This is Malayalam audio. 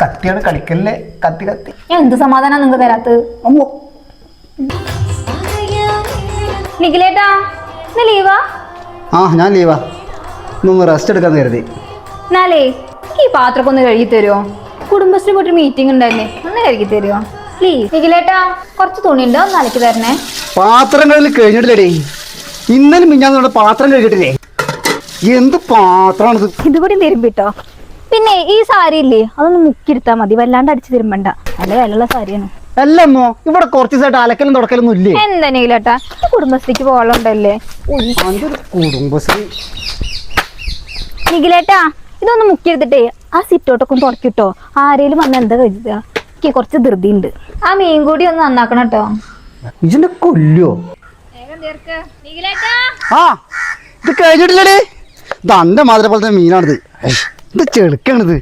കത്തിയാണ് കളിക്കല്ലേ കത്തി കത്തി. ഞാൻ എന്ത് സമാധാനം നിങ്ങൾക്ക് തരാത്തത്? അമ്മോ നിഖിലേട്ടാ ഇന്ന് ലീവാ? ആ ഞാൻ ലീവാ, ഒന്ന് റെസ്റ്റ് എടുക്കാൻ കരുതി. എന്നാലേ ഈ പാത്രമൊക്കെ ഒന്ന് കഴുകി തരുമോ? കുടുംബശ്രീ പോയിട്ട് മീറ്റിംഗ് ഉണ്ടായിരുന്നേ, ഒന്ന് കഴുകി തരുമോ പ്ലീസ്? നിഖിലേട്ടാ കുറച്ച് തുണിയുണ്ടോ, ഒന്ന് അലക്കി തരണേ. പാത്രം കഴുകൽ കഴിഞ്ഞിട്ടില്ലടേ, ഇന്നലെ മിഞ്ഞാന്ന് പാത്രം കഴുകിട്ടില്ലേ. എന്ത് പാത്രമാണിത്? ഇതുകൂടി തിരുമ്പിട്ടോ. പിന്നെ ഈ സാരി ഇല്ലേ, അതൊന്ന് മുക്കിയെടുത്താൽ മതി, വല്ലാണ്ട് അടിച്ച് തിരുമ്പണ്ട, നല്ല വിലയുള്ള സാരിയാണ്. അല്ലമ്മോ ഇവിടെ കുറച്ച് ദിവസമായിട്ട് അലക്കലും തുടക്കലൊന്നും ഇല്ലേ? എന്താ നിഖിലേട്ടാ കുടുംബശ്രീക്ക് പോകലുണ്ടല്ലേ? കുടുംബശ്രീ നിഖിലേട്ടാ ഇതൊന്ന് മുക്കിയെടുത്തിട്ടേ ആ സിറ്റോട്ടൊക്കെ ഒന്ന് തുടക്കിട്ടോ. ആരേലും വന്ന് എന്താ കഴിക്കുക? എനിക്ക് കുറച്ച് ധൃതി ഉണ്ട്. ആ മീൻ കൂടി ഒന്ന് നന്നാക്കണം കേട്ടോ. ഇതിന്റെ കൊല്ലോ. ആ ഇത് കഴിഞ്ഞിട്ടില്ലടേ, ഇത് അന്റെ മാതിരി പോലത്തെ മീനാണിത്. ഇത് ചെളുക്കാണിത്.